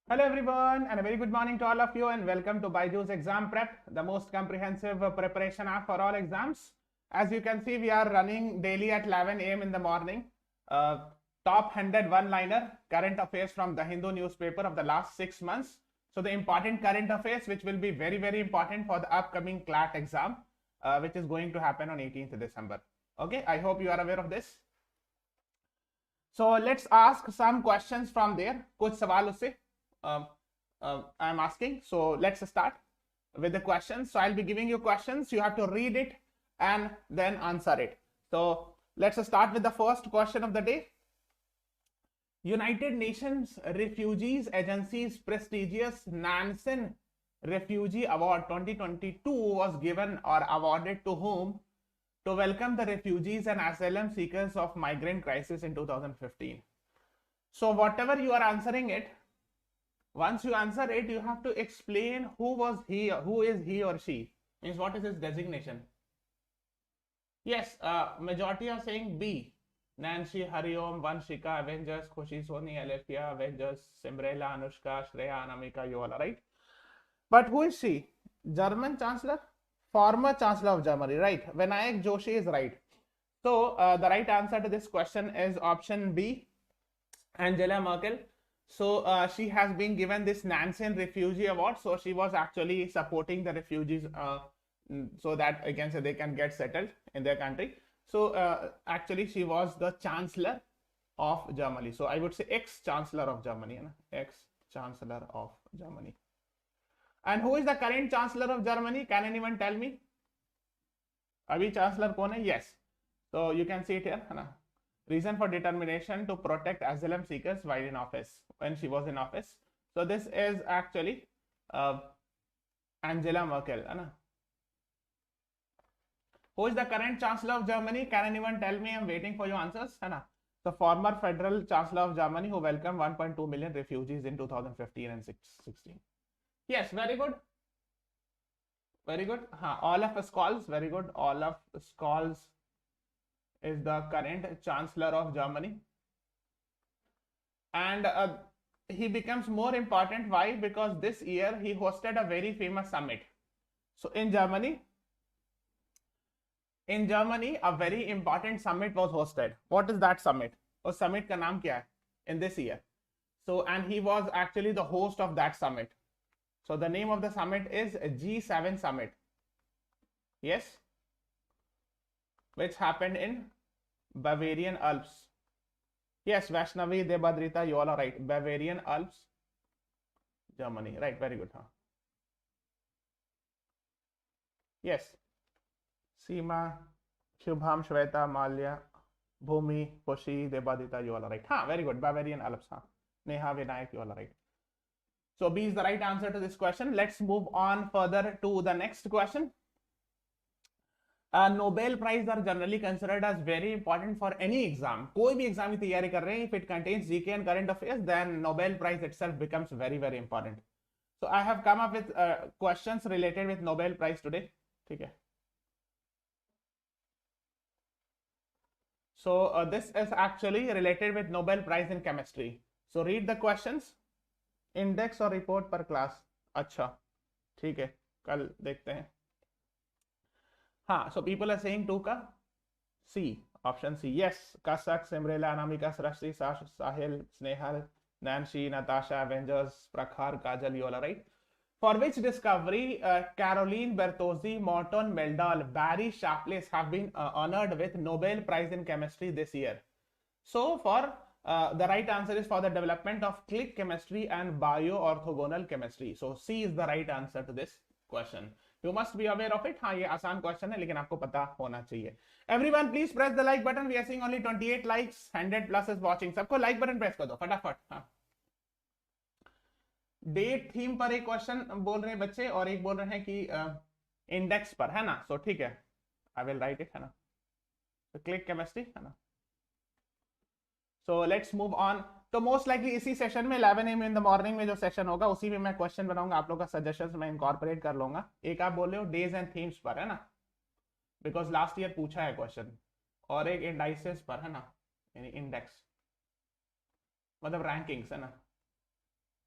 Hello everyone and a very good morning to all of you and welcome to BYJU'S Exam Prep, the most comprehensive preparation app for all exams. As you can see, we are running daily at 11 a.m. in the morning. Top 100 one-liner current affairs from the Hindu newspaper of the last 6 months. So the important current affairs which will be very important for the upcoming CLAT exam, which is going to happen on 18th December. Okay, I hope you are aware of this. So let's ask some questions from there. कुछ सवाल उससे I'm asking. So let's start with the questions. So I'll be giving you questions. You have to read it and then answer it. So let's start with the first question of the day. United Nations Refugees Agency's prestigious Nansen Refugee Award 2022 was given or awarded to whom to welcome the refugees and asylum seekers of migrant crisis in 2015. So whatever you are answering it, once you answer it, you have to explain who is he or she, means what is his designation. Yes, majority are saying B. Nancy, Hariom, Vanshika, Avengers, Khushi, Soni, Alethea, Avengers, Simrela, Anushka, Shreya, Anamika, you all are right. But who is she? German Chancellor? Former Chancellor of Germany, right? Vinayak Joshi is right. So the right answer to this question is option B, Angela Merkel. So she has been given this Nansen Refugee Award. So she was actually supporting the refugees so that again they can get settled in their country. So actually she was the Chancellor of Germany. So I would say ex-Chancellor of Germany, ex-Chancellor of Germany. And who is the current Chancellor of Germany? Can anyone tell me? Abhi Chancellor कौन है? Yes. So you can see it here. है ना? Reason for determination to protect asylum seekers while in office, when she was in office. So this is actually Angela Merkel. है ना? Who is the current Chancellor of Germany? Can anyone tell me? I'm waiting for your answers. है ना? The former federal Chancellor of Germany who welcomed 1.2 million refugees in 2015 and 16. Yes, very good. Very good. Olaf Scholz, very good. Olaf Scholz is the current Chancellor of Germany. And he becomes more important. Why? Because this year he hosted a very famous summit. So in Germany, a very important summit was hosted. What is that summit? उस summit का नाम क्या है? In this year. So, and he was actually the host of that summit. So the name of the summit is G7 Summit. Yes, which happened in Bavarian Alps. Yes, Vaishnavi, Debadrita, you all are right. Bavarian Alps, Germany. Right, very good. Yes. Seema, Shubham, Shweta, Malya, Bhumi, Koshi, Debadrita, you all are right. Very good. Bavarian Alps. Neha, Vinayak, you all are right. So B is the right answer to this question. Let's move on further to the next question. Nobel Prize are generally considered as very important for any exam. कोई भी exam की तैयारी कर रहे हैं, if it contains GK and current affairs, then Nobel Prize itself becomes very important. So I have come up with questions related with Nobel Prize today. ठीक है. So this is actually related with Nobel Prize in chemistry. So read the questions. Index और report पर class. अच्छा ठीक है, कल देखते हैं. So people are saying 2 का C, option C. Yes, Kasak, Simrela, Anamika, Srashti, Sahil, Snehal, Nancy, Natasha, Avengers, Prakhar, Kajal, you all are right. For which discovery Caroline Bertozzi, Morton Meldal, Barry Sharpless have been honored with Nobel Prize in Chemistry this year? So for the right answer is for the development of click chemistry and bioorthogonal chemistry. So C is the right answer to this question. You must be aware of it. ये आसान question है लेकिन आपको पता होना चाहिए. Everyone please press the like button. We are seeing only 28 likes. 100 plus is watching. सबको like button press कर दो फटाफट. डेट थीम पर एक क्वेश्चन बोल रहे हैं बच्चे और एक बोल रहे हैं कि इंडेक्स पर, है ना. सो ठीक है, आई विल राइट इट, है ना. क्लिक केमिस्ट्री, है ना. So let's move on. तो मोस्ट लाइकली इसी सेशन में 11 AM इन द मॉर्निंग में जो सेशन होगा उसी में मैं क्वेश्चन बनाऊंगा. आप लोग का सजेशन मैं इनकॉर्पोरेट कर लूंगा. एक आप बोल रहे हो डेज एंड थीम्स पर, है ना, बिकॉज लास्ट ईयर पूछा है क्वेश्चन. और एक इंडाइसेस पर, है ना, यानी इंडेक्स मतलब रैंकिंग्स, है ना.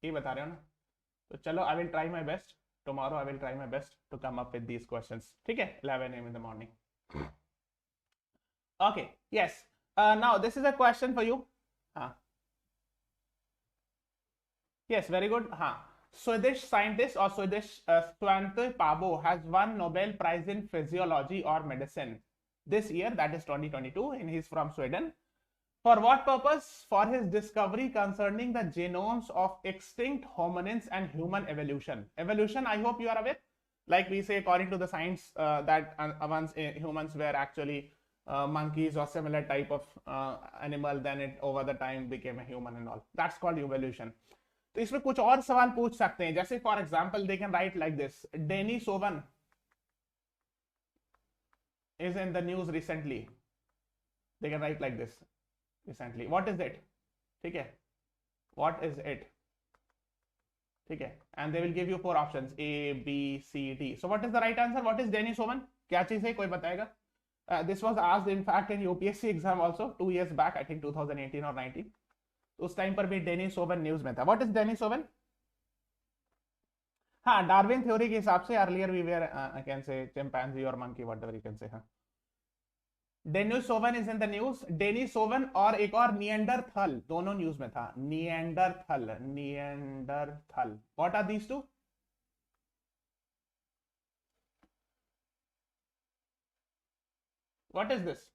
ये बता रहे हो ना? तो चलो, I will try my best tomorrow, I will try my best to come up with these questions, ठीक है, 11 AM in the morning. Okay, yes. Now this is a question for you. Yes, very good. Swedish scientist or Swedish Svante Pabo has won Nobel Prize in Physiology or Medicine this year, that is 2022, and he's from Sweden. For what purpose? For his discovery concerning the genomes of extinct hominins and human evolution. Evolution, I hope you are aware. Like we say, according to the science, that once humans were actually monkeys or similar type of animal, then it over the time became a human and all. That's called evolution. तो इसमें कुछ और सवाल पूछ सकते हैं, जैसे for example they can write like this, Denisovan is in the news recently. They can write like this, recently. What is it? ठीक है, what is it? ठीक है, and they will give you 4 options A, B, C, D. So what is the right answer? What is Denny Sovan? क्या चीज है, कोई बताएगा? This was asked in fact in UPSC exam also 2 years back, I think 2018 or 19. उस time पर भी डेनी सोवन news में था. What is Denisovan? हाँ, डार्विन थ्योरी के हिसाब से earlier we were I can say chimpanzee और monkey, whatever you can say. हाँ, Denisovan is in the news. Denisovan और एक और निएंडरथल, दोनों न्यूज में था. Neanderthal, Neanderthal, what are these two? What is this?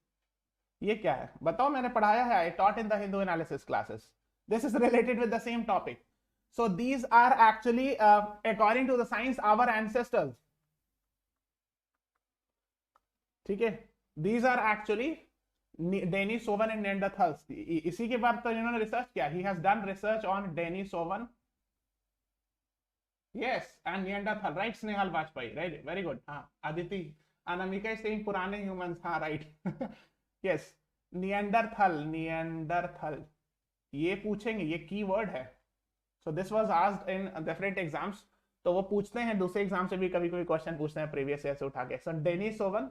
ये क्या है बताओ, मैंने पढ़ाया है, I taught in the Hindu analysis classes. This is related with the same topic. So these are actually according to the science our ancestors. ठीक है, these are actually Denisovan and Neanderthals. इसी के बाद तो इन्होंने रिसर्च किया. He has done research on Denisovan, yes, and Neanderthal, right. Snehal Vajpayee, right, very good. हाँ, Aditi, Anamika is saying पुराने ह्यूमंस. हाँ, राइट. यस, निएंडरथल, निएंडरथल, ये पूछेंगे, ये कीवर्ड है. So this was asked in different exams. तो वो पूछते हैं दूसरे एग्जाम से भी, कभी कभी क्वेश्चन पूछते हैं प्रीवियस ईयर से उठा के. सो डेनी सोवन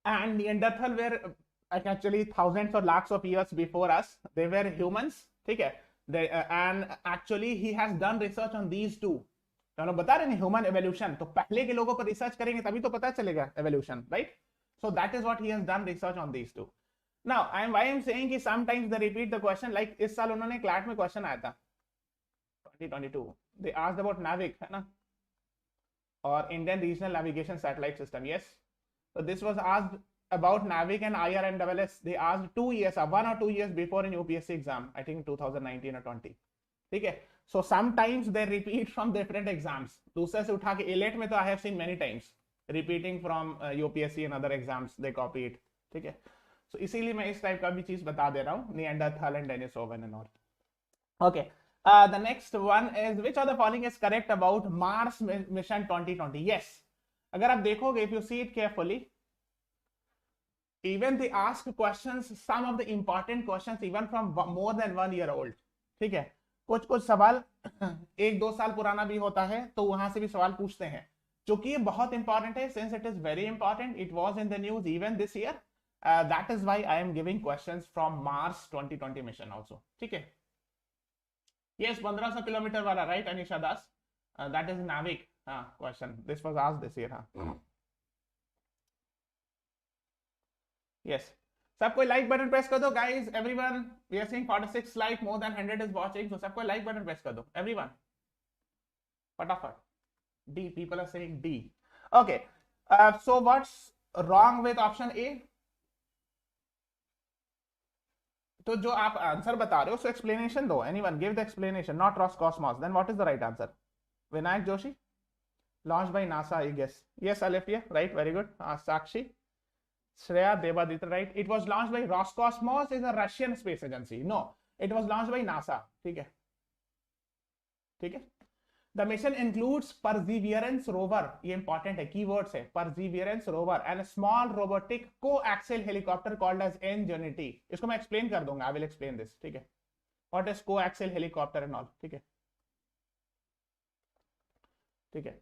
and Neanderthal were actually thousands or lakhs of years before us. They were humans, ठीक है. They and actually he has done research on these two. तो हम बता रहे हैं ह्यूमन एवोल्यूशन, तो पहले के लोगों पर रिसर्च करेंगे तभी तो पता चलेगा evolution, right. So that is what he has done research on these two. Now why I'm saying कि sometimes they repeat the question. Like इस साल उन्होंने क्लैट में क्वेश्चन आया था 2022. They asked about NAVIC, है ना, और Indian Regional Navigation Satellite System. Yes. So this was asked about NAVIC and IRNSS. They asked 2 years, 1 or 2 years before in UPSC exam, I think 2019 or 20. ठीक है. So sometimes they repeat from different exams. दूसरे से उठा के AILET में तो I have seen many times repeating from UPSC and other exams they copy it. ठीक है. So इसीलिए मैं इस टाइप का भी चीज बता दे रहा हूँ. Neanderthal and Denisovan and all. Okay. The next one is which of the following is correct about Mars mission 2020? Yes. अगर आप देखोगे, if you see it carefully, even they ask questions, some of the important questions even from more than 1 year old. ठीक है, कुछ कुछ सवाल 1-2 साल पुराना भी होता है, तो वहां से भी सवाल पूछते हैं, जो कि ये बहुत इंपॉर्टेंट है. since it is very important, it was in the news even this year. That is why I am giving questions from Mars 2020 mission also. ठीक है. Yes, 1500 किलोमीटर वाला, right Anisha Das, that is NAVIC. Question. This was asked this year. Yes. सबको like button press कर दो guys. Everyone, we are seeing 46 like, more than 100 is watching. So सबको like button press कर दो. Everyone. फटाफट. D. People are saying D. Okay. So what's wrong with option A? तो जो आप आंसर बता रहे हो, so explanation दो. Anyone give the explanation, not Roscosmos. Then what is the right answer? Vinayak Joshi? Launched by NASA, I guess. Yes, Alifia, right, very good. Sakshi, Shreya, Devadita, right. It was launched by Roscosmos, is a Russian space agency. No, it was launched by NASA. ठीक है, ठीक है. The mission includes Perseverance rover. ये important है, keywords है. Perseverance rover and a small robotic coaxial helicopter called as Ingenuity. इसको मैं explain कर दूंगा. I will explain this. ठीक है. What is coaxial helicopter and all. ठीक है, ठीक है.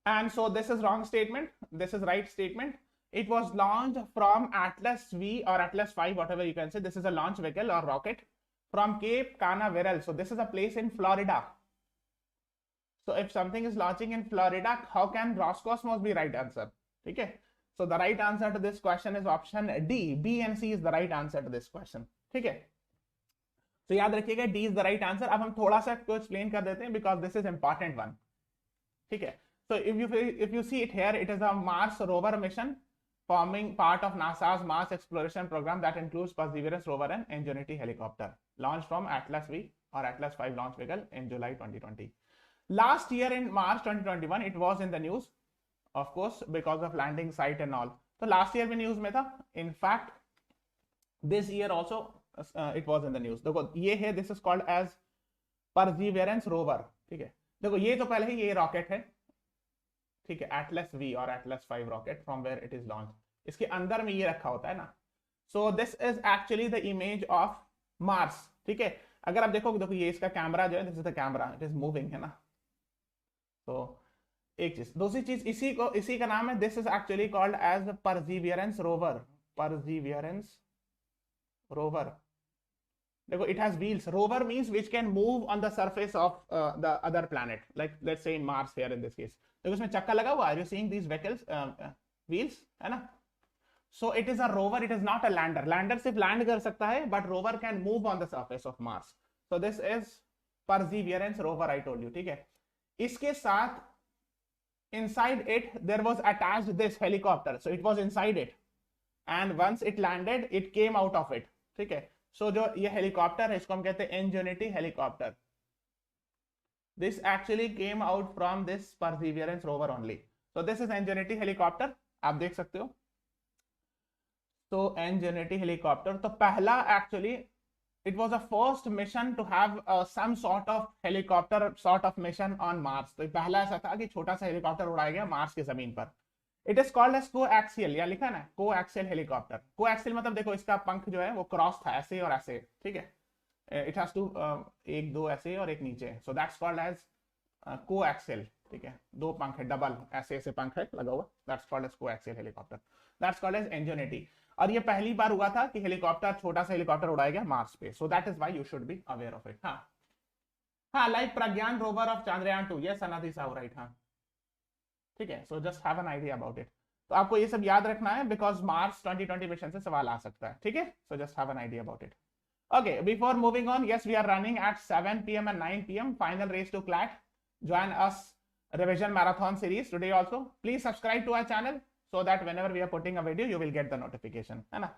And so this is wrong statement. This is right statement. It was launched from Atlas V or Atlas 5, whatever you can say. This is a launch vehicle or rocket. from Cape Canaveral. So this is a place in Florida. So if something is launching in Florida, how can Roscosmos be right answer? Okay. So the right answer to this question is option D. B and C is the right answer to this question. ठीक है. So याद रखिएगा D is the right answer. अब हम थोड़ा सा को explain कर देते हैं because this is important one. ठीक है. So if you see it here, it is a Mars rover mission forming part of NASA's Mars exploration program that includes Perseverance rover and Ingenuity helicopter launched from Atlas V or Atlas 5 launch vehicle in July 2020. Last year in March 2021, it was in the news, of course, because of landing site and all. So last year में news में था. In fact, this year also it was in the news. देखो ये है, this is called as Perseverance rover. ठीक है. देखो ये तो पहले ही ये रॉकेट है. ठीक है, Atlas V और Atlas 5 rocket from where it is launched. इसके अंदर में ये रखा होता है ना. So this is actually the image of Mars. ठीक है. अगर आप देखो ये इसका कैमरा जो है, this is the camera, it is moving है ना. तो एक चीज, दूसरी चीज इसी का नाम है, this is actually called as perseverance rover. Perseverance rover. देखो it has wheels. Rover means which can move on the surface of the other planet, like let's say in Mars here in this case. देखो इसमें चक्का लगा हुआ. Are you seeing these vehicles, wheels है ना. So it is a rover, it is not a lander. Lander सिर्फ land कर सकता है, but rover can move on the surface of Mars. So this is perseverance rover, I told you. ठीक है. इसके साथ inside it there was attached this helicopter, so it was inside it, and once it landed it came out of it. ठीक है. so जो ये helicopter है इसको हम कहते हैं ingenuity helicopter. this actually came out from this perseverance rover only. so this is ingenuity helicopter, आप देख सकते हो. तो इंजेन्युटी हेलीकॉप्टर तो पहला actually it was a first mission to have some sort of helicopter sort of mission on Mars. तो पहला ऐसा था कि छोटा सा हेलीकॉप्टर उड़ाया गया मार्स की जमीन पर. It is called as coaxial. या लिखा ना coaxial हेलीकॉप्टर. coaxial मतलब देखो इसका पंख जो है वो क्रॉस था, ऐसे और ऐसे. ठीक है. It has to एक दो ऐसे और एक नीचे. So that's called as coaxial. ठीक है. दो पंख है, डबल ऐसे ऐसे पंख है लगा हुआ. That's called as coaxial helicopter. That's called as ingenuity. और ये पहली बार हुआ था कि हेलीकॉप्टर, छोटा सा हेलीकॉप्टर उड़ाया गया मार्स पे. So that is why you should be aware of it. हाँ like Pragyan rover of Chandrayaan 2. Yes Anadi साहब राइट. हाँ ठीक है. So just have an idea about it. तो आपको ये सब याद रखना है बिकॉज मार्स 2020 मिशन से सवाल आ सकता है. ठीक है. So just have an idea about it. Okay, before moving on, yes we are running at 7 PM and 9 PM. Final race to CLAT. Join us revision marathon series today also. Please subscribe to our channel so that whenever we are putting a video you will get the notification, है ना.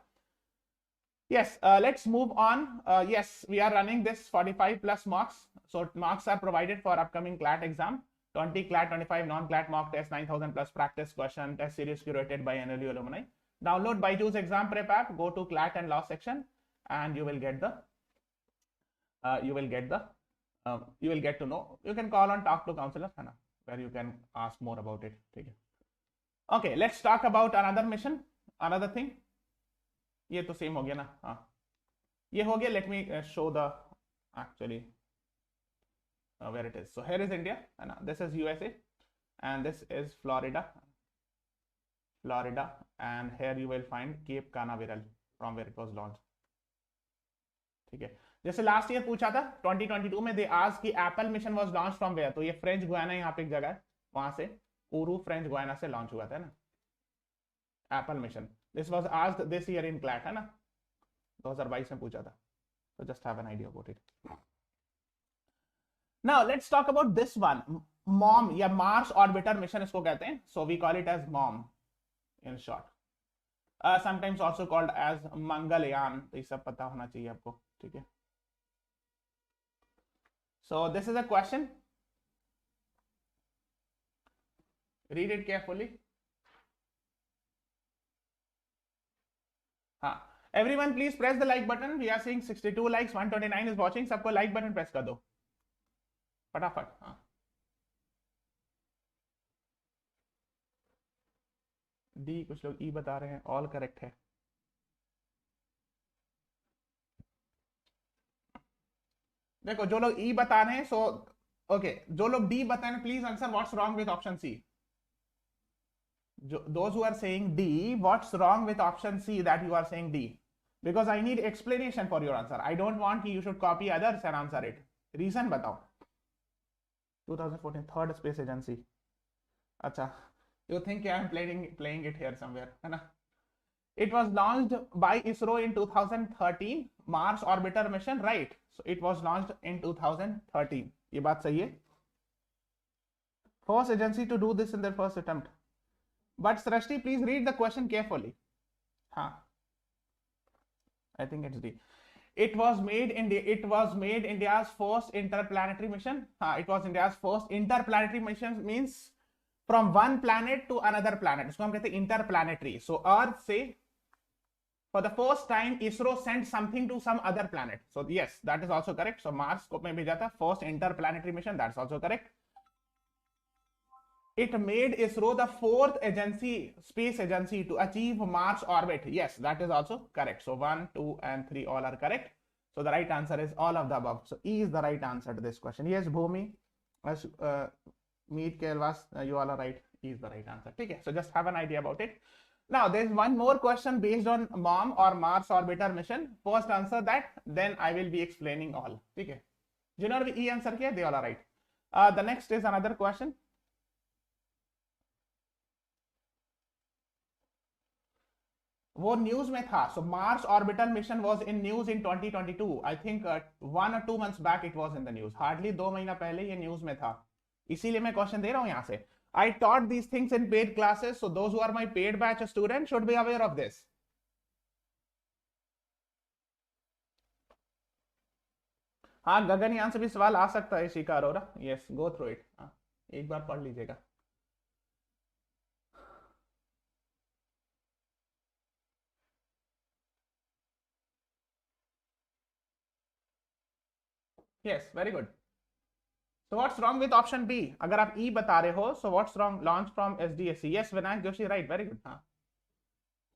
Yes, let's move on. Yes, we are running this 45 plus mocks. So mocks are provided for upcoming CLAT exam. 20 CLAT, 25 non-CLAT mock test, 9,000 plus practice question, test series curated by NLU alumni. Download BYJU'S exam prep app, go to CLAT and law section, and you will get to know. You can call on talk to counselor, है ना, where you can ask more about it. ठीक है. Okay, let's talk about another mission, another thing. ये तो same हो गया ना. हाँ ये हो गया. Let me show the actually where it is. So here is India, है ना. This is USA and this is Florida, and here you will find Cape Canaveral from where it was launched. ठीक है. जैसे last year पूछा था 2022 में, they asked कि Apple mission was launched from where. तो ये फ्रेंच गुयाना यहाँ पे एक जगह है, वहां से उरू फ्रेंच गुयाना से लॉन्च हुआ था ना Apple mission. This was asked this year in CLAT, है ना. 2022 में पूछा था. तो just have an idea about it. Now let's talk about this one, MOM या मार्स ऑर्बिटर मिशन इसको कहते हैं. So we call it as MOM in short. Sometimes also called as Mangalyaan. तो ये सब पता होना चाहिए आपको. ठीक है. So this is a question. Read it carefully. हाँ, everyone please press the like button. We are seeing 62 likes, 129 is watching. सबको like button press कर दो फटाफट. हाँ डी, कुछ लोग ई बता रहे हैं. ऑल करेक्ट है. देखो जो लोग ई बता रहे हैं, सो ओके, जो लोग डी बता रहे हैं please answer what's wrong with option C. Those who are saying D, what's wrong with option C that you are saying D. because I need explanation for your answer. I don't want you should copy others and answer it. Reason बताओ. 2014 third space agency. अच्छा, you think I am playing it here somewhere, है ना? It was launched by ISRO in 2013 Mars orbiter mission, right? So it was launched in 2013. ये बात सही है. First agency to do this in their first attempt. But Srishti, please read the question carefully. हाँ. I think it's D. It was made India's first interplanetary mission. It was India's first interplanetary mission, means from one planet to another planet. इसको हम कहते हैं interplanetary. So Earth से for the first time ISRO sent something to some other planet. So yes, that is also correct. So Mars को में भेजा था first interplanetary mission. That's also correct. It made ISRO the fourth space agency to achieve Mars orbit. Yes, that is also correct. So 1, 2, and 3 all are correct. So the right answer is all of the above. So E is the right answer to this question. Yes, Bhumi, Meet Kelvas, you all are right. E is the right answer. Okay, so just have an idea about it. Now there's one more question based on MOM or Mars orbiter mission. First answer that, then I will be explaining all. Okay, जिन्होंने भी E answer किया, they all are right. The next is another question. वो news में था. So Mars orbital mission was in news in 2022. I think 1 or 2 months back it was in the news. Hardly 2 महीना पहले ये news में था. इसीलिए मैं क्वेश्चन दे रहा हूं यहां से. I taught these things in paid classes, so those who are my paid batch student should be aware of this. हाँ, गगन यहां से भी सवाल आ सकता है. Shikha Arora, yes, go through it. एक बार पढ़ लीजिएगा. Yes, very good. So what's wrong with option B? अगर आप E बता रहे हो, so what's wrong? Launch from SDSC. Yes, Vinayak Joshi, right. Very good. हाँ.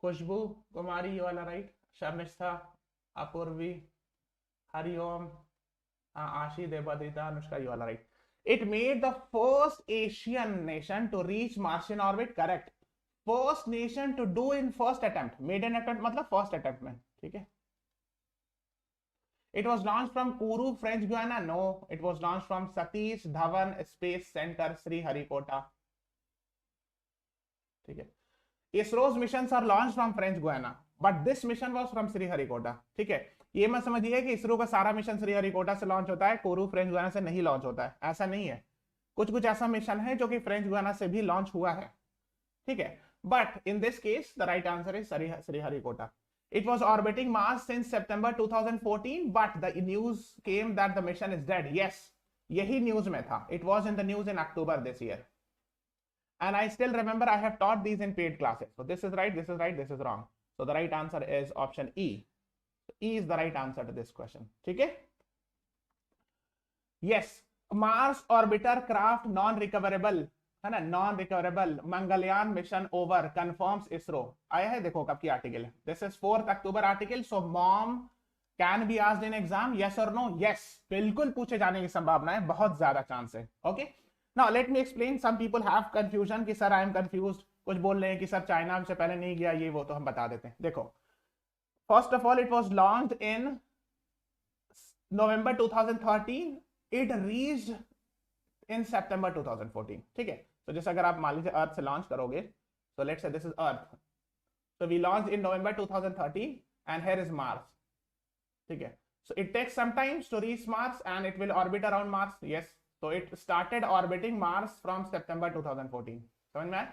Khushboo Kumari, you all are right. Sharmishtha, Apurvi, Hariom, आशी, देवादिता, Anushka, you all are right. It made the first Asian nation to reach Martian orbit. Correct. First nation to do in first attempt. Maiden attempt मतलब first attempt में. ठीक है. It was launched from Kourou, French Guiana. No, it was launched from Satish Dhawan Space Center, Sriharikota. ठीक है. ISRO's missions are launched from French Guiana, but this mission was from Sriharikota. ठीक है. ये मत समझिए कि इसरो का सारा मिशन श्रीहरिकोटा से लॉन्च होता है, कोरू फ्रेंच गुयाना से नहीं लॉन्च होता है. ऐसा नहीं है. कुछ कुछ ऐसा मिशन है जो कि फ्रेंच गुयाना से भी लॉन्च हुआ है. ठीक है. But in this case, the right answer is Sriharikota. It was orbiting Mars since September 2014, but the news came that the mission is dead. Yes, यही news में था. It was in the news in October this year. And I still remember I have taught these in paid classes. So this is right, this is right, this is wrong. So the right answer is option E. So E is the right answer to this question. ठीक है? Yes, Mars orbiter craft non-recoverable, है ना, non recoverable Mangalyaan mission over confirms ISRO. आया है, देखो कब की article है. This is 4 October article. So mom can be asked in exam, yes और नो? यस, बिल्कुल पूछे जाने की संभावना है, बहुत ज्यादा चांस है. Okay, now let me explain. Some people have confusion कि सर आई एम कंफ्यूज्ड. कुछ बोल रहे हैं कि सर चाइना से पहले नहीं गया, ये वो. तो हम बता देते हैं. देखो, first of all it was launched in November 2013. It reached in September 2014. ठीक है. तो जैसे अगर आप मान लीजिए अर्थ से लॉन्च करोगे, so let's say this is Earth. So we launch in November 2013 and here is Mars. ठीक है. So it takes some times to reach Mars and it will orbit around Mars. Yes, so it started orbiting Mars from September 2014. समझ में आया?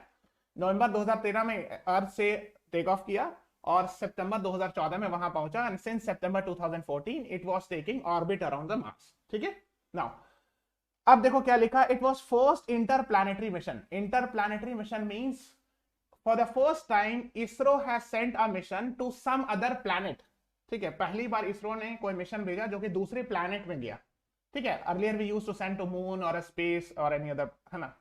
नवंबर 2013 में अर्थ से take off किया और सितंबर 2014 में वहां पहुंचा. And since September 2014 it was taking orbit around the Mars. ठीक है. नाउ अब देखो क्या लिखा. It was first interplanetary mission. Interplanetary mission means for the first time ISRO has sent a mission to some other planet. ठीक है. पहली बार इसरो ने कोई मिशन भेजा जो कि दूसरे प्लैनेट में गया. ठीक है. Earlier we used to send to moon और स्पेस और एनी अदर, है ना.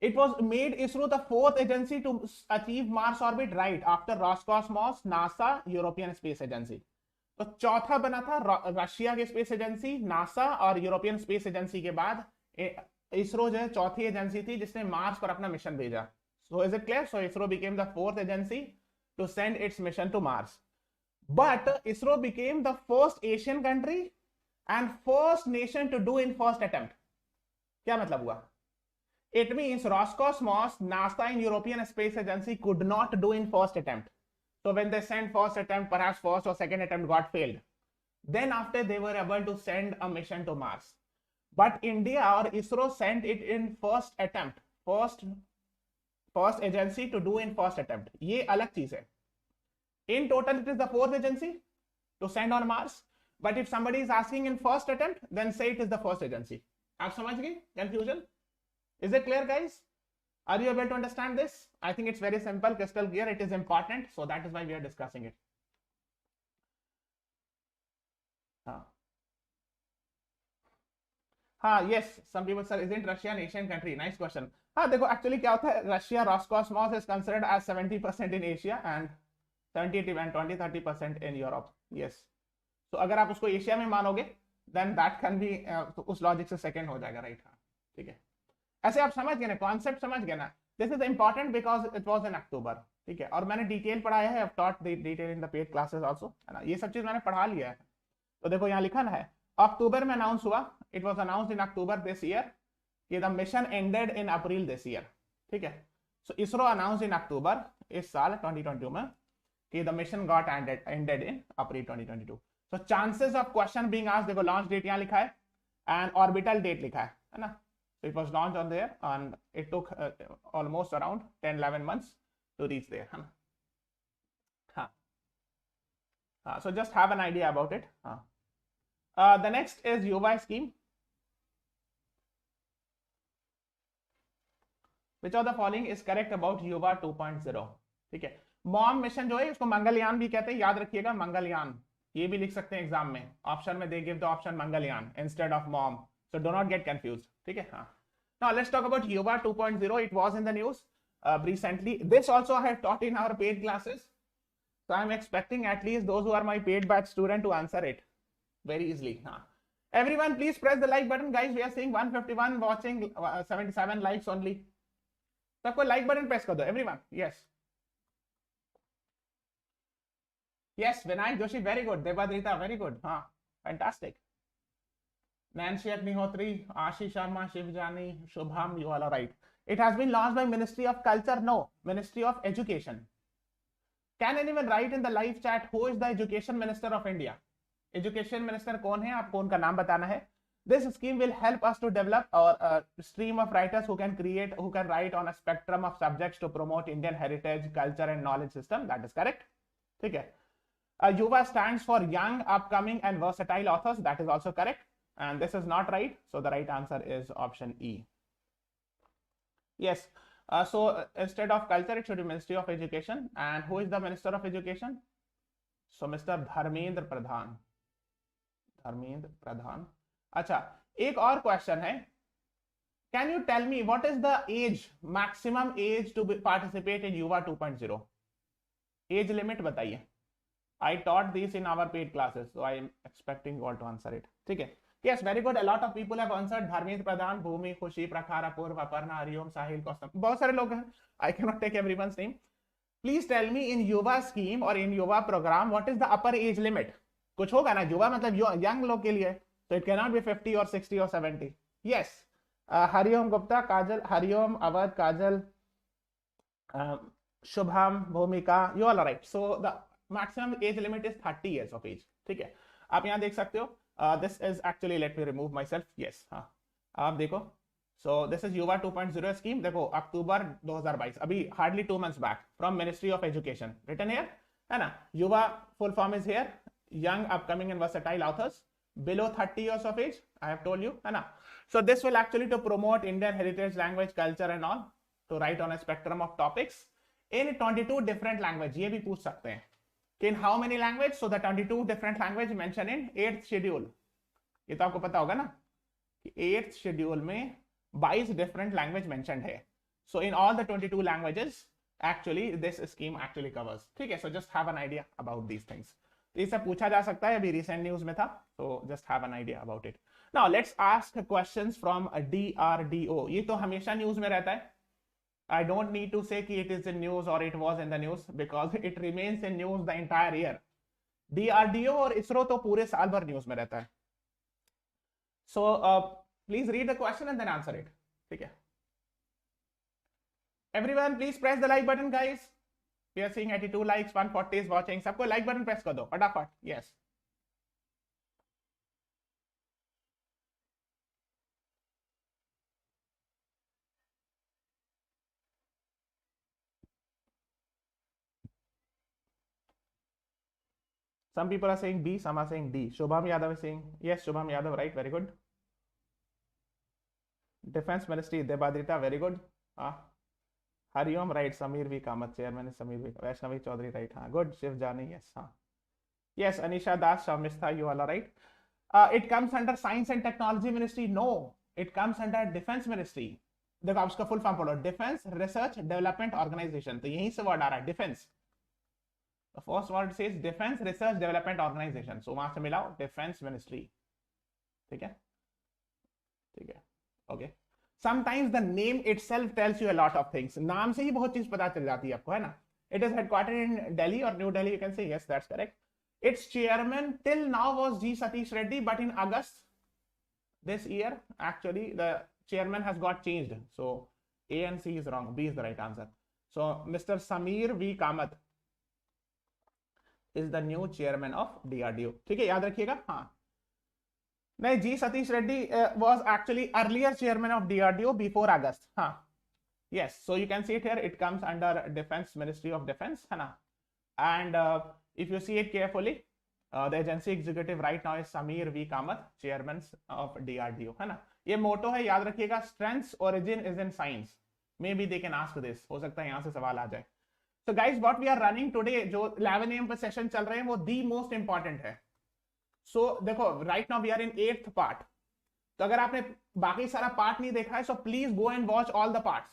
It was made ISRO the fourth agency to achieve Mars orbit, right, after Roscosmos, NASA, European space agency. तो चौथा बना था रशिया की स्पेस एजेंसी, नासा और यूरोपियन स्पेस एजेंसी के बाद इसरो जो है चौथी एजेंसी थी जिसने मार्स पर अपना मिशन भेजा. So is it clear? So ISRO became the fourth agency to send its mission to Mars. but ISRO became the first Asian country and first nation to do in first attempt. क्या मतलब हुआ? It means Roscosmos, NASA and European Space Agency could not do in first attempt. So when they sent first attempt, perhaps first or second attempt got failed. Then after they were able to send a mission to Mars. But India or ISRO sent it in first attempt. First agency to do in first attempt. ये अलग चीज है. In total, it is the fourth agency to send on Mars. But if somebody is asking in first attempt, then say it is the first agency. आप समझ गए? Confusion? Is it clear, guys? Are you able to understand this? I think it's very simple, crystal clear. It is important, so that is why we are discussing it. हाँ, yes. Some people say, isn't Russia an Asian country? Nice question. हाँ, देखो actually क्या होता है, Russia Roscosmos is considered as 70% in Asia and 20-30% in Europe. Yes. So अगर आप उसको Asia में मानोगे, then that can be तो उस लॉजिक से सेकंड हो जाएगा, राइट? हाँ, ठीक है. ऐसे आप समझ गए ना, कॉन्सेप्ट समझ गए ना. This is important because it was in October, ठीक है. और मैंने डिटेल पढ़ाया है, taught detail in the paid classes also, है ना. ये सब चीज मैंने पढ़ा लिया है. तो देखो यहाँ लिखा ना है, अक्टूबर में अनाउंस हुआ, it was announced in October this year कि the mission ended in April this year, ठीक है. सो इसरो अनाउंस्ड इन अक्टूबर इस साल 2022 में कि the mission got ended in April 2022. So chances of question being asked, देखो लॉन्च डेट यहाँ लिखा है एंड ऑर्बिटल डेट लिखा है ना. So it was launched on there and it took almost around 10-11 months to reach there. So just have an idea about it. The next is युवा scheme. Which of the following is correct about युवा 2.0? ठीक है. Mom mission जो है इसको मंगलयान भी कहते हैं, याद रखिएगा, मंगलयान. ये भी लिख सकते हैं एग्जाम में, ऑप्शन में they give the option Mangalyaan instead of mom. So do not get confused. ठीक है. हाँ. Now let's talk about युवा 2.0. It was in the news recently. This also I have taught in our paid classes. So I am expecting at least those who are my paid batch student to answer it very easily. हाँ. Everyone, please press the like button, guys. We are seeing 151 watching, 77 likes only. सबको like button press कर दो. Everyone, yes. Yes, Vinayak Joshi, very good. Devadrita, very good. हाँ, fantastic. Nancy Agnihotri, Ashi Sharma, Shivjani, Shubham, you all are right. It has been launched by Ministry of Culture. No, Ministry of Education. Can anyone write in the live chat who is the Education Minister of India? Education Minister कौन है? आपको उनका नाम बताना है. This scheme will help us to develop a stream of writers who can write on a spectrum of subjects to promote Indian heritage, culture and knowledge system. That is correct. ठीक है. युवा stands for young, upcoming and versatile authors. That is also correct. And this is not right, so the right answer is option E. Yes, so instead of culture it should be Ministry of Education. And who is the Minister of Education? So Mr. Dharmendra Pradhan. Dharmendra Pradhan. अच्छा, एक और question है. Can you tell me what is the age, maximum age to participate in युवा 2.0? Age limit बताइए. I taught this in our paid classes, so I am expecting you all to answer it. ठीक है. Yes, very good. A lot of people have answered. Dharmendra Pradhan, Bhumi, Khushi, Prakhara, Purva, Aparna, Hariom, Sahil, Kaustam. बहुत सारे लोग हैं. I cannot take everyone's name. Please tell me in युवा scheme or in युवा program what is the upper age limit? कुछ होगा ना, युवा मतलब young लोग के लिए. So it cannot be 50 or 60 or 70. Yes. Hariom Gupta, Kajal, Hariom, Awadh, Kajal, Shubham, Bhumika, you all are right. So the maximum age limit is 30 years of age. ठीक है. आप यहाँ देख सकते हो. This is actually, let me remove myself. Yes, हाँ, आप देखो. So this is युवा 2.0 scheme. देखो अक्टूबर 2022, अभी hardly 2 months back from Ministry of Education. Written here, है ना. युवा full form is here. Young, upcoming and versatile authors below 30 years of age. I have told you, है ना. So this will actually to promote Indian heritage, language, culture and all, to write on a spectrum of topics in 22 different language. ये भी पूछ सकते हैं. In how many language? So the 22 different language mentioned in 8th schedule. ये तो आपको पता होगा ना कि 8th schedule में 22 different language mentioned है. So in all the 22 languages, actually this scheme actually covers. ठीक है. So just have an idea about these things. ये सब पूछा जा सकता है, अभी recent news में था. So just have an idea about it. Now let's ask questions from DRDO. ये तो हमेशा news में रहता है. I don't need to say कि it is in news or it was in the news because it remains in news the entire year. DRDO और इसरो तो पूरे साल भर न्यूज में रहता है. So please read the question and then answer it. ठीक है. Everyone please press the like button guys. We are seeing 82 likes, 140 is watching. सबको लाइक बटन प्रेस कर दो फटाफट. Yes. Some people are saying B, some are saying D. Shubham Yadav is saying yes. Shubham Yadav, right? Very good. Defense Ministry, Debadrita, very good. Hariom, right? Samir V. Kamath, Chairman is Samir V. Vaishnavi Chaudhary, right? Good. Shiv Jani, yes. Yes, Anisha Das, Shamistha, you all are right. It comes under Science and Technology Ministry. No, it comes under Defense Ministry. देखो आप उसका full form पढ़ो. Defence research development organisation. तो यहीं से word आ रहा है defence. The first word says Defense Research Development Organization. So वहां से मिलाओ Defense Ministry. ठीक है. ठीक है. Okay. Sometimes the name itself tells you a lot of things. नाम से ही बहुत चीज पता चल जाती है आपको, है ना. It is headquartered in Delhi or New Delhi. You can say yes, that's correct. Its chairman till now was G. Satish Reddy, but in August this year, actually the chairman has got changed. So A and C is wrong. B is the right answer. So Mr. Samir V. Kamath is the new chairman of DRDO. ठीक है, याद रखिएगा. हाँ, नहीं, जी Satish Reddy was actually earlier chairman of DRDO before August. हाँ, yes. So you can see it here. It comes under Defense Ministry of Defense, है ना. And if you see it carefully, the agency executive right now is Samir V. Kamath, chairman of DRDO, है ना. ये मोटो है, याद रखिएगा. Strength's origin is in science. Maybe they can ask this. हो सकता है यहाँ से सवाल आ जाए. So guys, what we are running today, जो 11 AM पर सेशन चल रहे हैं, वो the most important है. So देखो, right now we are in 8th part. तो अगर आपने बाकी सारा पार्ट नहीं देखा है, so please go and watch all the parts.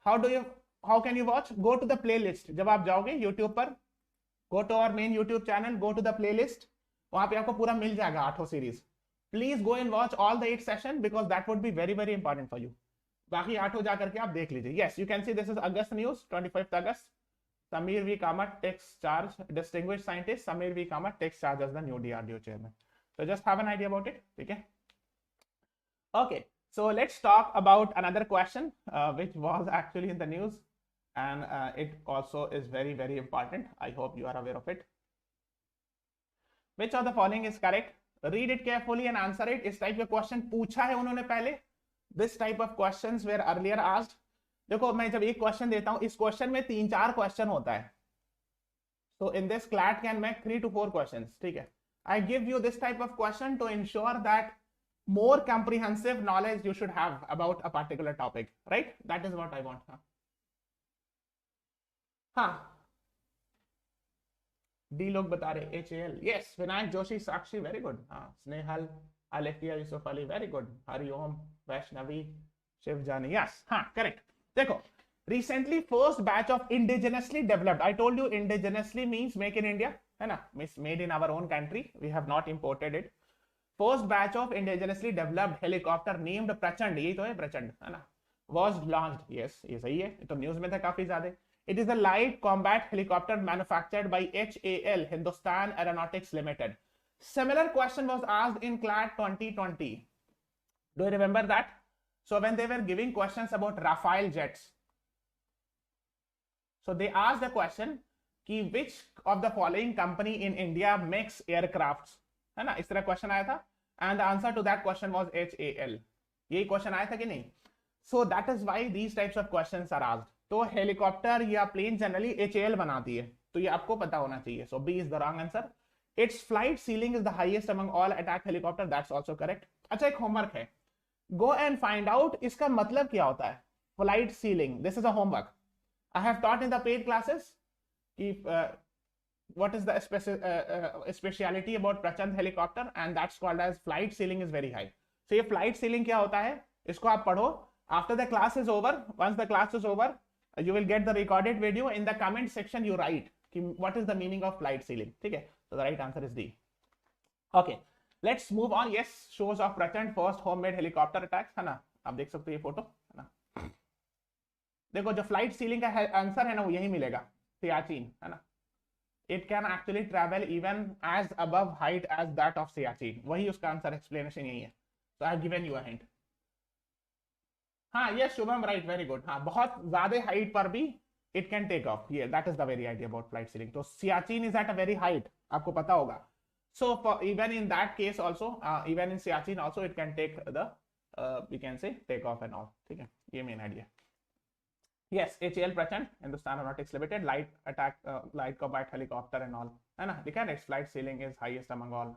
How can you watch? Go to the playlist. जब आप जाओगे YouTube पर, go to our main YouTube channel, go to the playlist. वहां पे आपको पूरा मिल जाएगा 8 series. Please go and watch all the 8 session because that would be very very important for you. बाकी 8 जाकर के आप देख लीजिए. Yes, you can see this is August news, 25th August. Samir V. Kamath takes charge. Distinguished scientist Samir V. Kamath takes charge as the new DRDO chairman. So just have an idea about it. Okay. Okay. So let's talk about another question which was actually in the news, and it also is very very important. I hope you are aware of it. Which of the following is correct? Read it carefully and answer it. इस type का question पूछा है उन्होंने पहले. This type of questions were earlier asked. देखो, मैं जब एक क्वेश्चन देता हूं, इस क्वेश्चन में 3-4 क्वेश्चन होता है. So in this CLAT can make 3 to 4 questions. ठीक है. I give you this type of question to ensure that more comprehensive knowledge you should have about a particular topic, right? That is what I want. हाँ, D लोग बता रहे HAL. Yes, Vinayak Joshi, साक्षी, very good. हाँ, Snehal, अलेकिया, Yusuf Ali, very good. Hariom, Vaishnavi, Shiv जानी, yes. हाँ, correct. देखो, recently first batch of indigenously developed. I told you indigenously means make in India, है ना? Means made in our own country. We have not imported it. First batch of indigenously developed helicopter named प्रचंड, यही तो है प्रचंड, है ना? Was launched. Yes, ये सही है. ये तो न्यूज में था काफी ज्यादा. It is a light combat helicopter manufactured by HAL, Hindustan Aeronautics Limited. Similar question was asked in CLAT 2020. Do you remember that? So when they were giving questions about Rafale jets, so they asked the question कि which of the following company in India makes aircrafts, है ना? इस तरह question आया था, and the answer to that question was HAL. यही question आया था कि नहीं? So that is why these types of questions are asked. तो हेलीकॉप्टर या प्लेन जनरली HAL बनाती है, तो ये आपको पता होना चाहिए. So B is the wrong answer. Its flight ceiling is the highest among all attack helicopter. That's also correct. अच्छा, एक होमवर्क है. Go and find out इसका मतलब क्या होता है. Flight ceiling. This is a homework. I have taught in the paid classes what is the speciality about Prachand helicopter, and that's called as flight ceiling is very high. So ये flight ceiling क्या होता है, इसको आप पढ़ो. After the class is over, once the class is over, you will get the recorded video. In the comment section you write what is the meaning of flight ceiling. ठीक है. So the right answer is D. Okay, let's move on. Yes, shows of Prachand first homemade helicopter attacks, है ना? आप देख सकते हो ये photo, है ना? देखो, जो फ्लाइट सीलिंग का आंसर है ना, वो यही मिलेगा, सियाचिन, है ना? it can actually travel even as above height as that of Siachen. वही उसका आंसर एक्सप्लेनेशन यही है. So I have given you a hint. हाँ yes Shubham right very good. हाँ बहुत ज्यादा हाइट पर भी it can take off. Yeah, that is the very idea about flight ceiling. तो Siachen is at a very height, आपको पता होगा. So for even in that case also, even in Siachen also it can take the we can say take off and all. ठीक है, ये main idea. Yes, HAL Prachand, Hindustan Aeronautics Limited, light attack, light combat helicopter and all. है ना? देखा its flight ceiling is highest among all.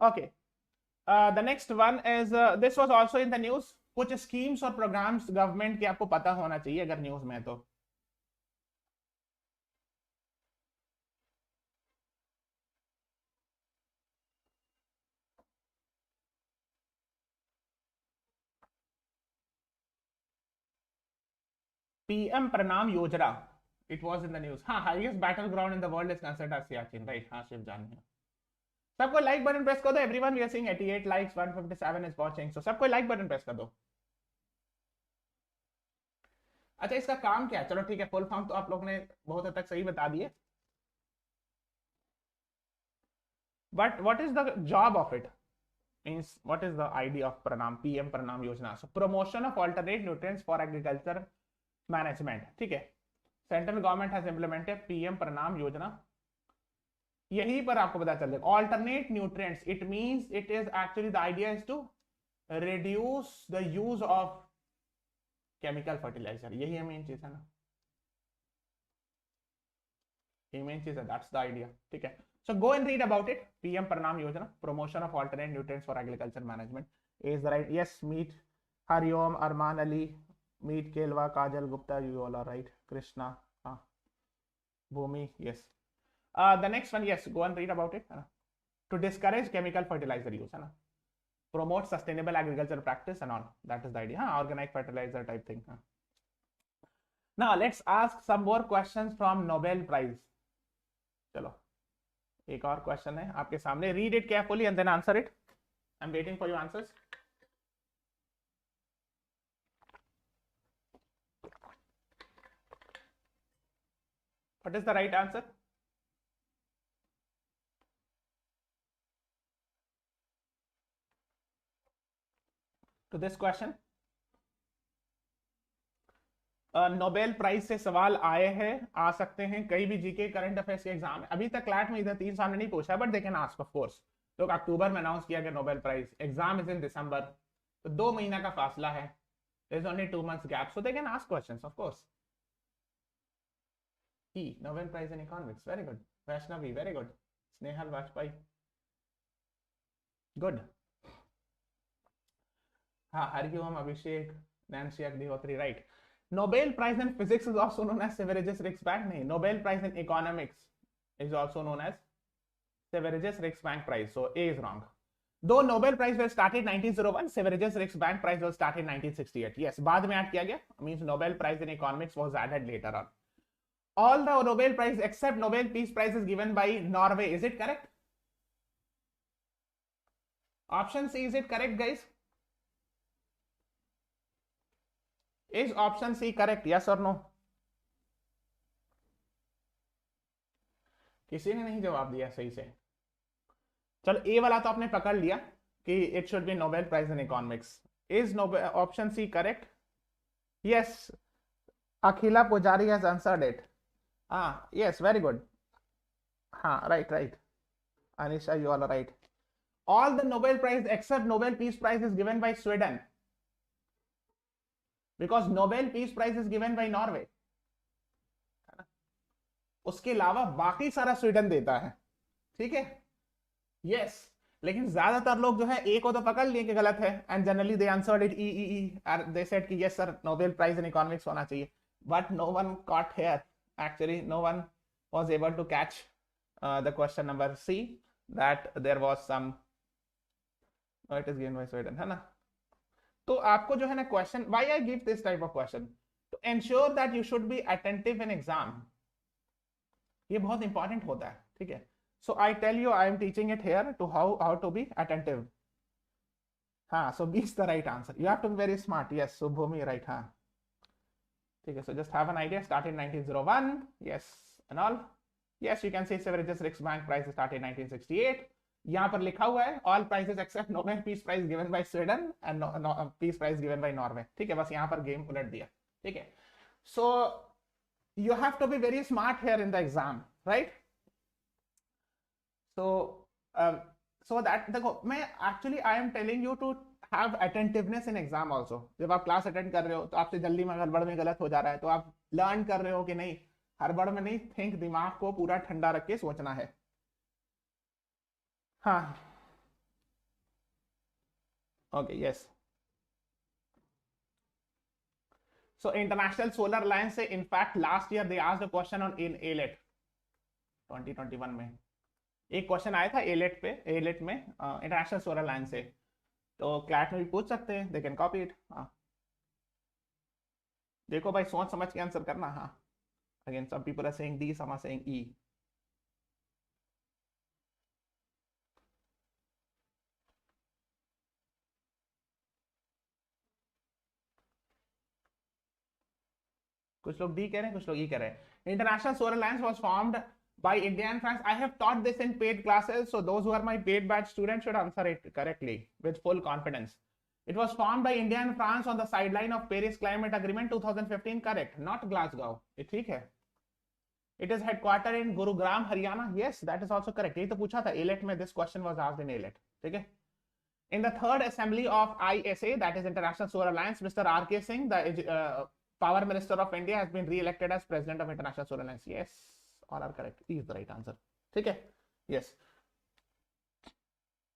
Okay. The next one is this was also in the news. कुछ schemes और programs government के आपको पता होना चाहिए अगर news में तो. PM Pranam Yojana. It was in the news. हाँ, highest battleground in the world is considered as Siachen, right? हाँ, शिव जान है. सबको लाइक बटन प्रेस कर दो. Everyone we are seeing 88 likes, 157 is watching. So सबको लाइक बटन प्रेस कर दो. अच्छा इसका काम क्या है? चलो ठीक है, फुल फॉर्म तो आप लोग ने बहुत हद तक सही बता दिए. But what is the job of it? Means what is the idea of Pranam, PM Pranam Yojana? So promotion of alternate nutrients for agriculture management. ठीक है, central government has implemented PM Pranam योजना. यही पर आपको पता चल जाएगा. Alternate nutrients, it means it is actually the idea is to reduce the use of chemical fertiliser. यही मेन चीज है ना, ये मेन चीज है. That's the idea. ठीक है, so go and read about it. PM Pranam योजना, promotion of alternate nutrients for agriculture management is the right. Yes, meet Hariom, Arman Ali, meet Kelva, Kajal Gupta, you all are right. Krishna, Bhumi, yes. The next one, yes, go and read about it. To discourage chemical fertilizer use, promote sustainable agriculture practice and all. That is the idea. Organic fertilizer type thing. Now let's ask some more questions from Nobel Prize. चलो एक और question है आपके सामने. Read it carefully and then answer it. I'm waiting for your answers. What is the right answer? To this question. Nobel prize से सवाल आए हैं, आ सकते हैं. कई भी जीके करंट अफेयर्स के एग्जाम है. अभी तक क्लैट में इधर 3 साल ने नहीं पूछा, but they can ask of course. तो अक्टूबर में अनाउंस किया गया Nobel prize. Exam is in December, तो 2 महीना का फासला है. There is only 2 months gap, so they can ask questions of course. Nobel Prize in Economics, very good. Vaishnavi, very good. Snehal Vajpayee, good. हाँ, Hariom, Abhishek, Nancy Agnihotri, right. Nobel Prize in Physics is also known as Severges-Rixbank. नहीं, Nobel Prize in Economics is also known as Severges-Rixbank Prize. So A is wrong. Though Nobel Prize was started 1901, Severges-Rixbank Prize was started 1968. Yes, बाद में add किया गया. Means Nobel Prize in Economics was added later on. All the Nobel Prize except Nobel Peace Prize is given by Norway. Is it correct? Option C, is it correct, guys? Is option C correct? Yes or no? किसी ने नहीं जवाब दिया सही से. चलो ए वाला तो आपने पकड़ लिया कि it should be Nobel prize in economics. Is option C correct? Yes, Akhila Pujari has answered it. Yes, very good. Right. Anisha, you all are right. All the Nobel Prize except Nobel Peace Prize is given by Sweden, because Nobel Peace Prize is given by Norway. उसके अलावा बाकी सारा Sweden देता है. ठीक है, yes. लेकिन ज्यादातर लोग जो है ए को तो पकड़ लिए कि गलत है, and generally they answered it E. They said कि yes sir, Nobel prize in economics होना चाहिए. But no one caught here. Actually, no one was able to catch the question number C, that there was some. Oh, it is given by Sweden, है ना. तो आपको जो है ना question, why I give this type of question? To ensure that you should be attentive in exam. ये बहुत important होता है. ठीक है, so I tell you, I am teaching it here to how to be attentive. So B is the right answer. You have to be very smart. Yes, so Bhumi, right. ठीक है, so just have an idea. Started 1901. Yes, and all. Yes, you can see Severiges Riksbank prize started in 1968. यहाँ पर लिखा हुआ है all prices except Nobel Peace Prize given by Sweden and Peace Prize given by Norway. ठीक है, बस यहाँ पर गेम उलट दिया. ठीक है, so you have to be very smart here in the exam, right? So that देखो, मैं actually I am telling you to have attentiveness in exam also. जब आप क्लास अटेंड कर रहे हो तो आपसे जल्दी में गड़बड़ में गलत हो जा रहा है, तो आप लर्न कर रहे हो कि नहीं, हड़बड़ में नहीं, थिंक, दिमाग को पूरा ठंडा रख के सोचना है. हाँ, okay, yes. So International Solar Alliance से in fact last year they asked a question on in ALET 2021 में एक क्वेश्चन आया था ALET में इंटरनेशनल सोलर अलायंस से, तो क्लैट में भी पूछ सकते हैं, दे कैन कॉपी इट. हाँ, देखो भाई, सोच समझ के आंसर करना. हाँ, again some people are saying D, some are saying E. कुछ लोग डी कह रहे हैं, कुछ लोग ई कह रहे हैं. International solar alliance was formed by India and France. I have taught this in paid classes, so those who are my paid batch students should answer it correctly with full confidence. It was formed by India and France on the sideline of Paris Climate Agreement 2015. Correct, not Glasgow. ठीक है. It is headquartered in Gurugram, Haryana. Yes, that is also correct. यही तो पूछा था ALET में. This question was asked in ALET. ठीक है. In the third assembly of ISA, that is International Solar Alliance, Mr. R.K. Singh, the Power Minister of India, has been re-elected as President of International Solar Alliance. Yes, all are correct. E is the right answer. ठीक है. Yes,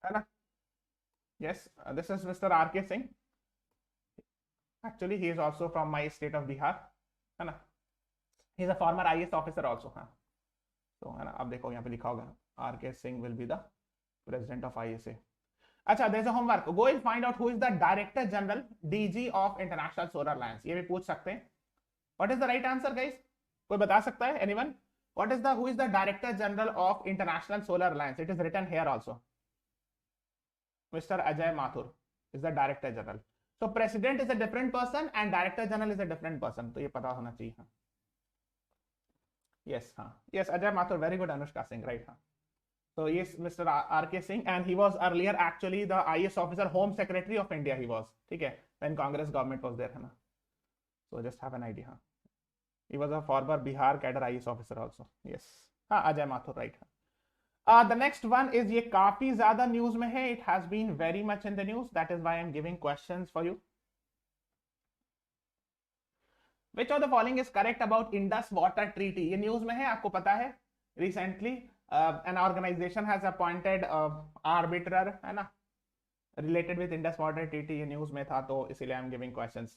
है ना? Yes, this is Mr. R.K. Singh. Actually, he is also from my state of Bihar. है ना? He is a former IAS officer also. हाँ, तो है ना, अब देखो यहाँ पे लिखा होगा R.K. Singh will be the President of ISA. अच्छा, there is a homework. Go and find out who is the Director General DG of International Solar Alliance. ये भी पूछ सकते हैं. What is the right answer, guys? कोई बता सकता है? Anyone? Who is the Director General of International Solar Alliance? It is written here also. Mr. Ajay Mathur is the Director General. So President is a different person and Director General is a different person. तो ये पता होना चाहिए. हाँ. Yes, हाँ. Yes, Ajay Mathur. Very good, Anushka Singh. Right, हाँ. So yes, Mr. R.K. Singh, and he was earlier actually the IAS officer, Home Secretary of India. He was. ठीक है. When Congress government was there, है ना. So just have an idea. हाँ. He was a former Bihar cadre IAS officer also. Yes. हाँ, Ajay Mathur, right. The next one is ये काफी ज़्यादा news में है. It has been very much in the news. That is why I am giving questions for you. Which of the following is correct about Indus Water Treaty? ये news में है, आपको पता है. Recently, an organization has appointed arbiter, है ना, related with Indus Water Treaty. ये news में था, तो इसीलिए I am giving questions.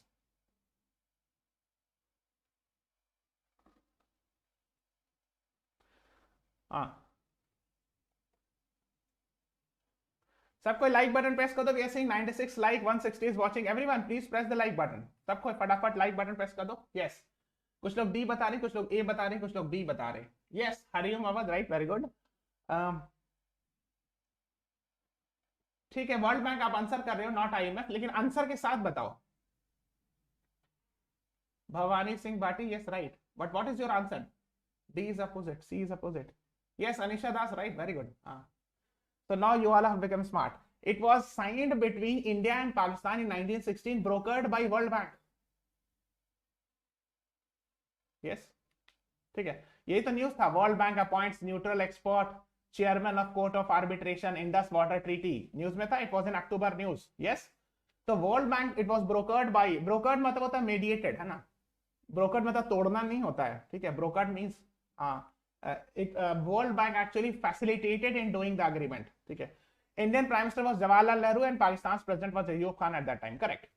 हाँ, सबको लाइक बटन प्रेस कर दो. We are seeing 96 like, 160 is watching. Everyone, please press the like button. सबको फटाफट लाइक बटन प्रेस कर दो. Yes. कुछ लोग डी बता रहे, कुछ लोग ए बता रहे, कुछ लोग बी बता रहे. Yes, Hariom Awadh, right, very good. ठीक है, वर्ल्ड बैंक आप आंसर कर रहे हो, नॉट IMF, लेकिन आंसर के साथ बताओ. Bhawani Singh Bati, yes, right. But what is your answer? D is opposite, C is opposite. Yes, Anisha Das, right, very good. So now you all have become smart. It was signed between India and Pakistan in 1916, brokered by World Bank. Yes, ठीक है, यही तो news था. World Bank appoints neutral expert chairman of Court of Arbitration, Indus Water Treaty. News में था, it was in October news. Yes, तो World Bank, it was brokered by, brokered मतलब होता है mediated, है ना. brokered मतलब तोड़ना नहीं होता है, ठीक है. brokered means World Bank actually facilitated in doing the agreement. ठीक है. Indian Prime Minister was Jawaharlal Nehru and Pakistan's President was Ayub Khan at that time. Correct.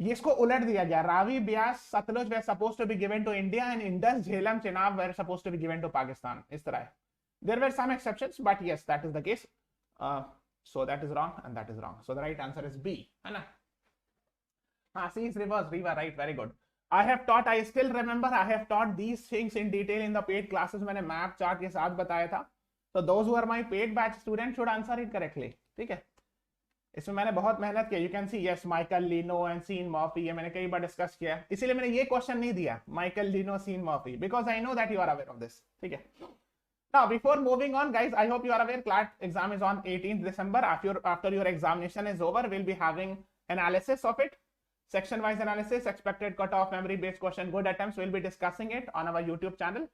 ये इसको उलट दिया गया. Ravi, Beas, Sutlej were supposed to be given to India and Indus, Jhelum, Chenab were supposed to be given to Pakistan. इस तरह है. There were some exceptions, but yes, that is the case. So that is wrong and that is wrong. So the right answer is B. है ना? हाँ, C is reverse. Riva, right? Very good. I have taught, I still remember, I have taught these things in detail in the paid classes. मैंने map chart के साथ बताया था. So those who are my paid batch students should answer it correctly. ठीक है. इसमें मैंने बहुत मेहनत की. You can see yes Michael Lino and Sean Murphy, ये मैंने कई बार डिस्कस किया, इसीलिए मैंने ये क्वेश्चन नहीं दिया Michael Lino Sean Murphy, because I know that you are aware of this. ठीक है. Now, before moving on, guys, I hope you are aware CLAT exam is on 18th December. After your examination is over, we'll be having analysis of it, section-wise analysis, expected cutoff, memory-based question, good attempts. We'll be discussing it on our YouTube channel.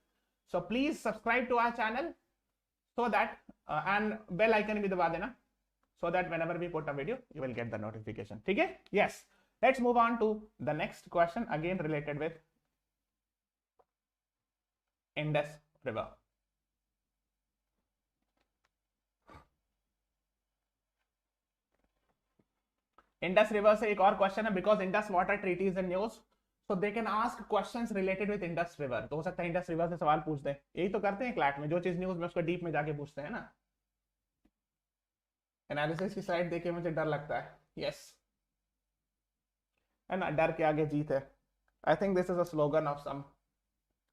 So please subscribe to our channel so that and bell icon भी दबा देना, so that whenever we put a video, you will get the notification. ठीक है? Yes. Let's move on to the next question, again related with Indus River. Indus river से एक और question है, because Indus water treaty is in news, so they can ask questions related with Indus river. तो हो सकता है Indus river से सवाल पूछ दें. यही तो करते हैं क्लैट में, जो चीज न्यूज में उसको डीप में जाके पूछते हैं ना. एनालिसिस की स्लाइड देख के मुझे डर लगता है. यस, है ना, डर के आगे जीत है. I think this is a slogan of some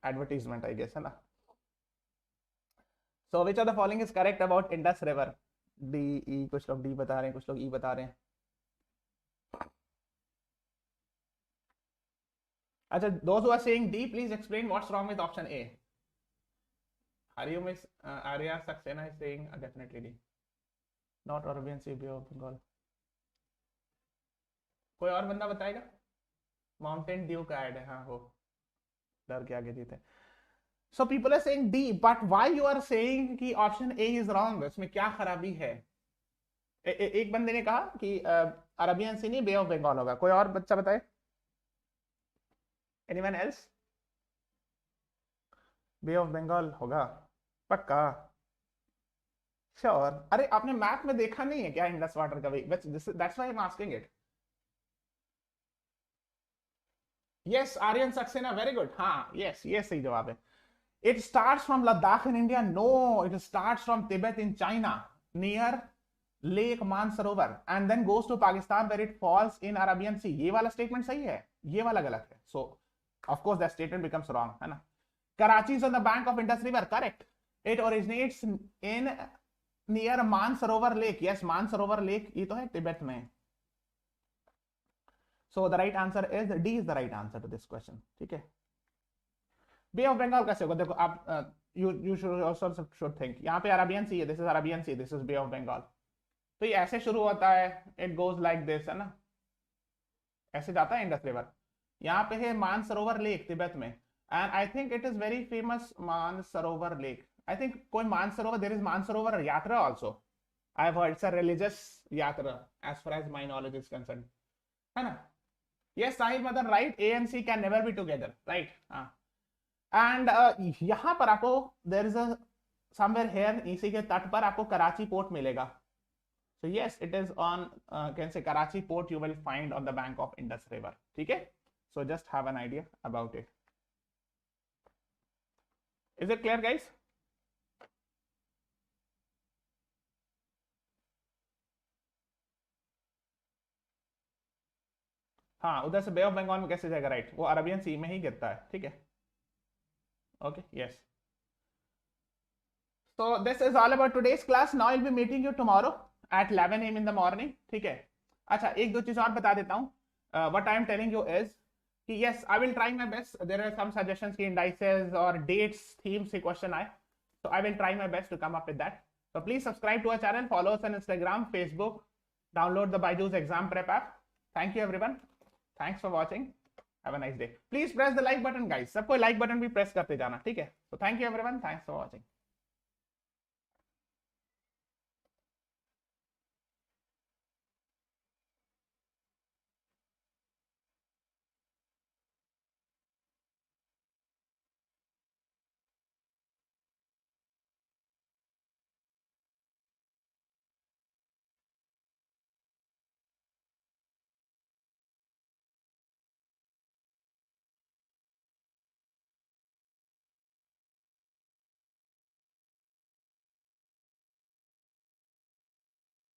advertisement, I guess, है ना. So which of the following is correct about Indus river? D E, कुछ लोग डी बता रहे हैं, कुछ लोग ई बता रहे हैं. अच्छा, those who are saying D, please explain what's wrong with option A. Hariom is Arya Saxena is saying definitely D. Not Arabian Sea, Bay of Bengal. कोई और बंदा बताएगा? Mountain Dew का ऐड है. हाँ, हो डर के आगे जीते. So people are saying D, but why you are saying कि option A is wrong? इसमें क्या खराबी है? एक बंदे ने कहा कि अरबियन सी नहीं, बे ऑफ बंगाल होगा. कोई और बच्चा बताए? Anyone else? Bay of Bengal होगा पक्का? श्योर? अरे आपने मैप में देखा नहीं है क्या इंडस वाटर का? That's why I am asking it. Yes, Aryan Saxena, very good. हाँ, यस, ये सही जवाब है. It starts from Ladakh in India. No, it starts from Tibet in China near lake Mansarovar and then goes to Pakistan where it falls in Arabian sea. ये वाला statement सही है, ये वाला गलत है. सो of course that statement becomes wrong, है ना. Karachi is on the bank of Indus River, correct. It originates in near Mansarovar Lake. Yes, Mansarovar Lake ये तो है तिब्बत में. So the right answer is D is the right answer to this question. ठीक है. Bay of Bengal कैसे होगा? देखो आप you should also should think, यहाँ पे Arabian Sea है, this is Arabian Sea, this is Bay of Bengal. तो ये ऐसे शुरू होता है, it goes like this, है ना, ऐसे जाता है इंडस रिवर. यहाँ पे है मानसरोवर लेक तिब्बत में, and I think it is very famous Mansarovar lake. I think कोई Mansarovar, there is Mansarovar yatra also. I have heard it's a religious yatra as far as my knowledge is concerned, है ना. Yes Sahil Madan, right. A and C can never be together, right. हाँ, and यहाँ पर आपको there is a somewhere here, इसी के तट पर आपको कराची पोर्ट मिलेगा. So yes, it is on can say Karachi port you will find on the bank of Indus river. ठीक है. So just have an idea about it. Is it clear, guys? हाँ, उधर से बे ऑफ बंगाल में कैसे जाएगा? राइट, वो अरबियन सी में ही गिरता है. ठीक है. Okay, yes. So this is all about today's class. Now I'll be meeting you tomorrow at 11 AM in the morning. ठीक है. अच्छा, एक दो चीज और बता देता हूँ. What I am telling you is कि yes, I will try my best. There are some suggestions कि indices और dates, themes से question आए, so I will try my best to come up with that. So please subscribe to our channel, follow us on Instagram, Facebook, download the BYJU'S exam prep app. Thank you everyone. Thanks for watching. Have a nice day. Please press the like button, guys. सबको like button भी press करते जाना, ठीक है? So thank you everyone. Thanks for watching.